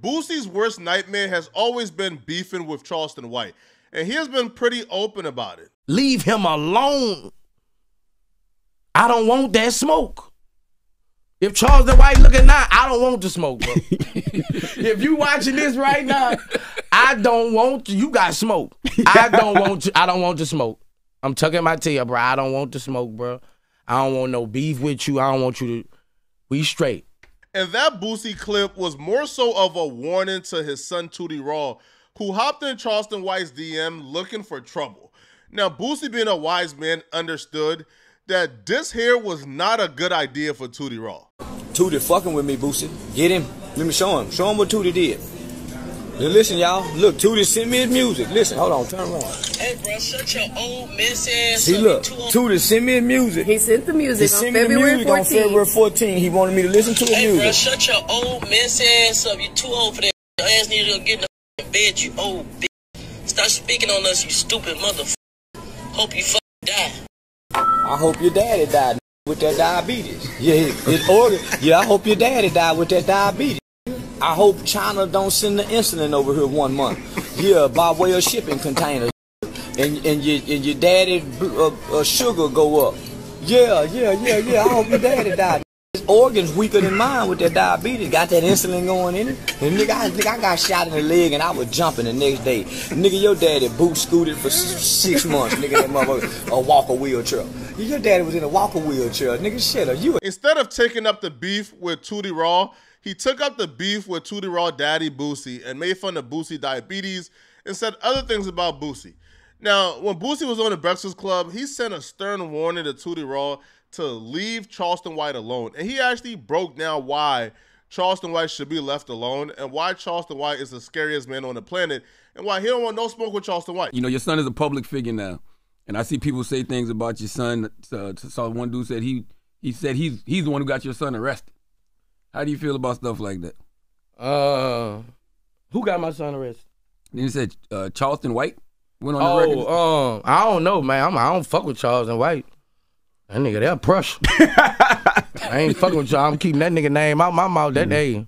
Boosie's worst nightmare has always been beefing with Charleston White, and he has been pretty open about it. Leave him alone. I don't want that smoke. If Charleston White looking now, I don't want the smoke, bro. If you watching this right now, I don't want you got smoke. I don't want the smoke. I'm tucking my tail, bro. I don't want the smoke, bro. I don't want no beef with you. I don't want you to be straight. And that Boosie clip was more so of a warning to his son Tootie Raw, who hopped in Charleston White's DM looking for trouble. Now, Boosie, being a wise man, understood that this here was not a good idea for Tootie Raw. Tootie fucking with me, Boosie. Get him. Let me show him. Show him what Tootie did. Now listen, y'all. Look, Tootie sent me his music. Listen, hold on. Turn around. Hey, bro, shut your old mess ass. See, look. Tootie sent me his music. He sent the music on February 14th. On February 14th. He wanted me to listen to his music. Hey, bro, shut your old mess ass up. You too old for that. Your ass need to get in the bed, you old bitch. Stop speaking on us, you stupid motherfucker. Hope you fucking die. I hope your daddy died with that diabetes. Yeah, his organ. Yeah, I hope your daddy died with that diabetes. I hope China don't send the insulin over here 1 month. Yeah, by way of shipping containers. And your daddy sugar go up. Yeah. I hope your daddy died. His organs weaker than mine with that diabetes. Got that insulin going in it. And nigga, I got shot in the leg and I was jumping the next day. Nigga, your daddy boot scooted for 6 months. Nigga, that motherfucker, a walker wheelchair. Your daddy was in a walker wheelchair. Nigga, shit, are you? Instead of taking up the beef with Tootie Raw, he took up the beef with Tootie Raw daddy Boosie and made fun of Boosie diabetes and said other things about Boosie. Now, when Boosie was on the Breakfast Club, he sent a stern warning to Tootie Raw to leave Charleston White alone. And he actually broke down why Charleston White should be left alone and why Charleston White is the scariest man on the planet and why he don't want no smoke with Charleston White. You know, your son is a public figure now. And I see people say things about your son. So one dude said he said he's the one who got your son arrested. How do you feel about stuff like that? Who got my son arrested? Then he said Charleston White went on the record. I don't know, man. I don't fuck with Charleston White. That nigga, they'll Prush. I ain't fucking with y'all. I'm keeping that nigga name out my mouth. That day,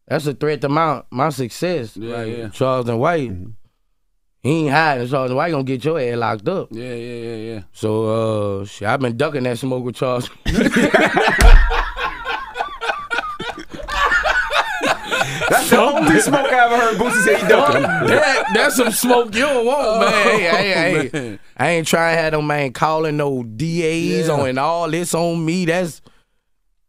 that's a threat to my success. Yeah. Charleston White, he ain't hiding. Charleston White gonna get your ass locked up. Yeah. So, shit, I've been ducking that smoke with Charles. That's the only smoke I ever heard Boosie say he ducking. That's some smoke you don't want, man. Hey. Man. I ain't trying to have them man calling no DAs on and all this on me. That's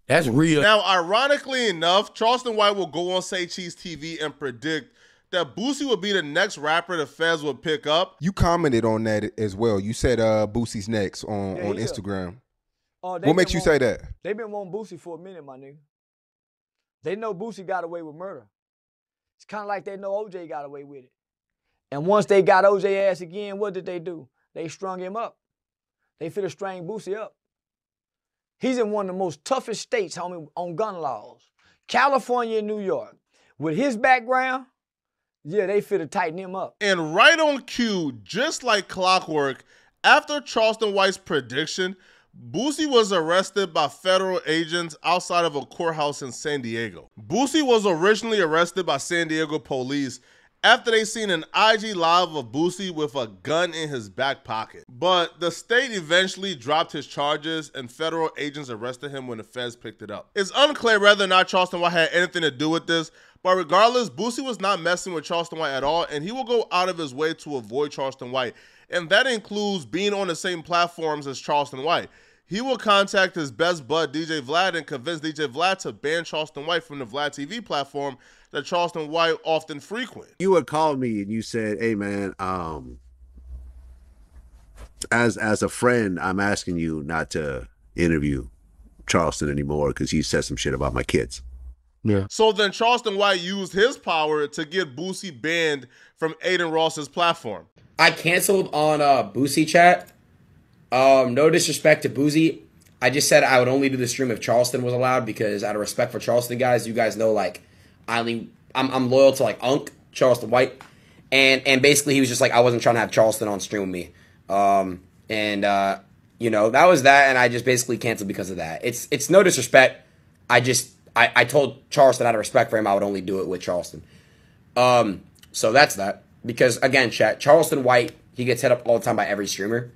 real. Now, ironically enough, Charleston White will go on Say Cheese TV and predict that Boosie will be the next rapper the feds will pick up. You commented on that as well. You said Boosie's next on Instagram. What makes you say that? They've been wanting Boosie for a minute, my nigga. They know Boosie got away with murder. It's kind of like they know OJ got away with it. And once they got OJ ass again, what did they do? They strung him up. They finna string Boosie up. He's in one of the most toughest states, homie, on gun laws. California and New York. With his background, yeah, they finna tighten him up. And right on cue, just like clockwork, after Charleston White's prediction, Boosie was arrested by federal agents outside of a courthouse in San Diego. Boosie was originally arrested by San Diego police after they seen an IG live of Boosie with a gun in his back pocket. But the state eventually dropped his charges and federal agents arrested him when the feds picked it up. It's unclear whether or not Charleston White had anything to do with this, but regardless, Boosie was not messing with Charleston White at all, and he will go out of his way to avoid Charleston White. And that includes being on the same platforms as Charleston White. He will contact his best bud, DJ Vlad, and convince DJ Vlad to ban Charleston White from the Vlad TV platform that Charleston White often frequent. You had called me and you said, hey, man, as a friend, I'm asking you not to interview Charleston anymore because he said some shit about my kids. Yeah. So then Charleston White used his power to get Boosie banned from Aiden Ross's platform. I canceled on Boosie chat. No disrespect to Boosie. I just said I would only do the stream if Charleston was allowed because out of respect for Charleston guys, you guys know like I'm loyal to like Unc, Charleston White. And basically he was just like I wasn't trying to have Charleston on stream with me. You know, that was that and I just basically canceled because of that. It's no disrespect. I I told Charleston out of respect for him, I would only do it with Charleston. So that's that. Because, again, chat, Charleston White, he gets hit up all the time by every streamer.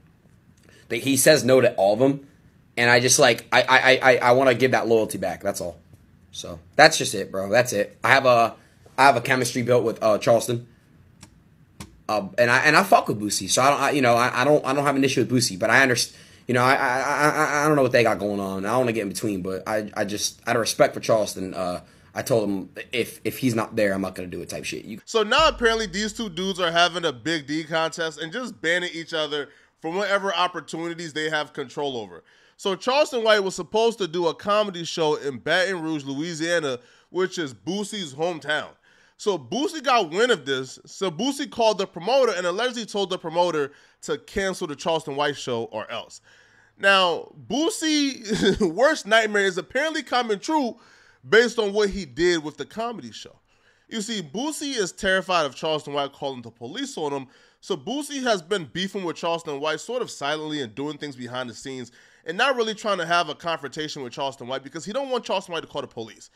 But he says no to all of them. And I just, like, I want to give that loyalty back. That's all. So that's just it, bro. That's it. I have a chemistry built with Charleston. And I fuck with Boosie. So I don't have an issue with Boosie. But I understand, I don't know what they got going on. I don't want to get in between. But I just, out of respect for Charleston, I told him if he's not there, I'm not going to do it type shit. So now apparently these two dudes are having a Big D contest and just banning each other from whatever opportunities they have control over. So Charleston White was supposed to do a comedy show in Baton Rouge, Louisiana, which is Boosie's hometown. So Boosie got wind of this. So Boosie called the promoter and allegedly told the promoter to cancel the Charleston White show or else. Now, Boosie's worst nightmare is apparently coming true based on what he did with the comedy show. You see, Boosie is terrified of Charleston White calling the police on him, so Boosie has been beefing with Charleston White sort of silently and doing things behind the scenes and not really trying to have a confrontation with Charleston White because he don't want Charleston White to call the police.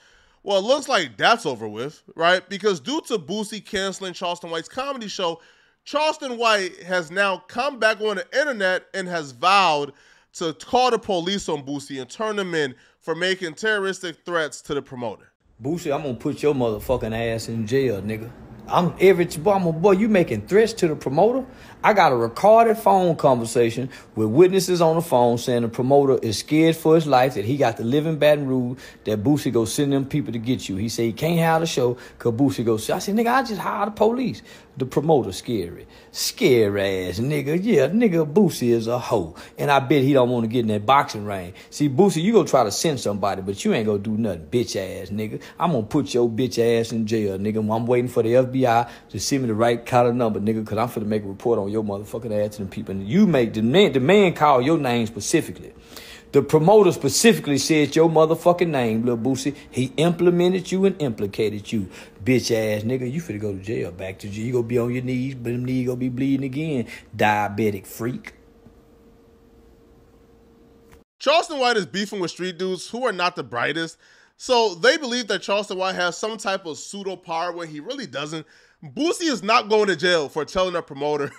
Well, it looks like that's over with, right? Because due to Boosie canceling Charleston White's comedy show, Charleston White has now come back on the internet and has vowed to call the police on Boosie and turn him in for making terroristic threats to the promoter. Boosie, I'm gonna put your motherfucking ass in jail, nigga. Boy, you making threats to the promoter? I got a recorded phone conversation with witnesses on the phone saying the promoter is scared for his life, that he got to live in Baton Rouge, that Boosie go send them people to get you. He said he can't have the show because Boosie go. I said, nigga, I just hired the police. The promoter scary. Scary ass nigga. Yeah, nigga, Boosie is a hoe. And I bet he don't want to get in that boxing ring. See, Boosie, you gonna try to send somebody, but you ain't gonna do nothing, bitch ass nigga. I'm gonna put your bitch ass in jail, nigga. I'm waiting for the FBI to send me the right kind of number, nigga, because I'm finna make a report on your motherfucking ass to them people. And you make the man call your name specifically. The promoter specifically said your motherfucking name, Lil Boosie. He implemented you and implicated you. Bitch ass nigga, you finna go to jail, back to jail. You gonna be on your knees, but them knees gonna be bleeding again. Diabetic freak. Charleston White is beefing with street dudes who are not the brightest. So they believe that Charleston White has some type of pseudo power when he really doesn't. Boosie is not going to jail for telling a promoter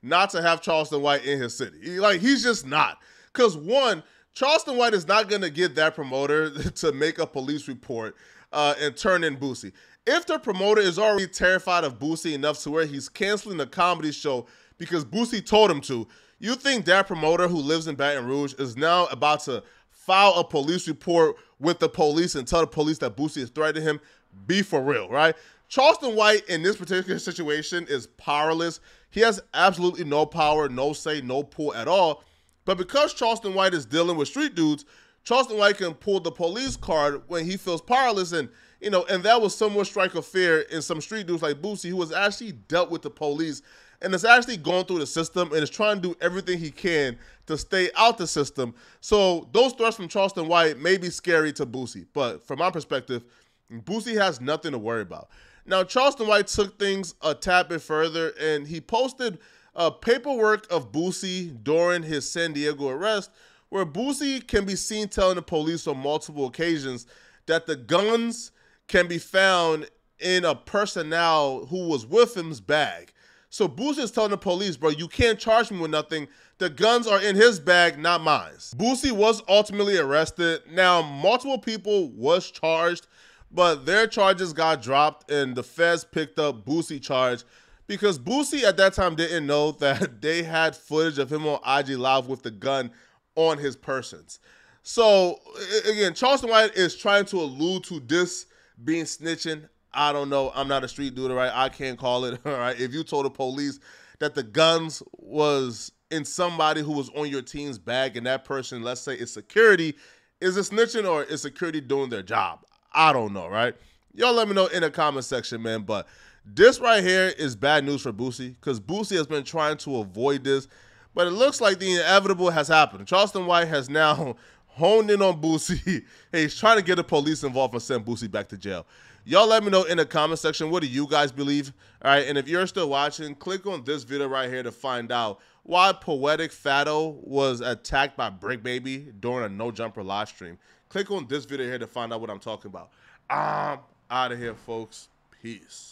not to have Charleston White in his city. He's just not. Because one, Charleston White is not going to get that promoter to make a police report and turn in Boosie. If the promoter is already terrified of Boosie enough to where he's canceling the comedy show because Boosie told him to, you think that promoter who lives in Baton Rouge is now about to file a police report with the police and tell the police that Boosie is threatening him? Be for real, right? Charleston White in this particular situation is powerless. He has absolutely no power, no say, no pull at all. But because Charleston White is dealing with street dudes, Charleston White can pull the police card when he feels powerless. And that was somewhat strike of fear in some street dudes like Boosie, who has actually dealt with the police and is actually going through the system and is trying to do everything he can to stay out the system. So those threats from Charleston White may be scary to Boosie. But from my perspective, Boosie has nothing to worry about. Now, Charleston White took things a tad bit further, and he posted paperwork of Boosie during his San Diego arrest, where Boosie can be seen telling the police on multiple occasions that the guns can be found in a personnel who was with him's bag. So Boosie is telling the police, bro, you can't charge me with nothing. The guns are in his bag, not mine. Boosie was ultimately arrested. Now, multiple people was charged, but their charges got dropped and the feds picked up Boosie charge because Boosie at that time didn't know that they had footage of him on IG Live with the gun on his persons. So again, Charleston White is trying to allude to this being snitching. I don't know. I'm not a street dude, all right? I can't call it, all right? If you told the police that the guns was in somebody who was on your team's bag and that person, let's say it's security, is it snitching or is security doing their job? I don't know, right? Y'all let me know in the comment section, man. But this right here is bad news for Boosie because Boosie has been trying to avoid this, but it looks like the inevitable has happened. Charleston White has now honed in on Boosie. Hey, he's trying to get the police involved and send Boosie back to jail. Y'all let me know in the comment section, what do you guys believe? All right, and if you're still watching, click on this video right here to find out why Poetic Fatto was attacked by Brick Baby during a No Jumper live stream. Click on this video here to find out what I'm talking about. I'm out of here, folks. Peace.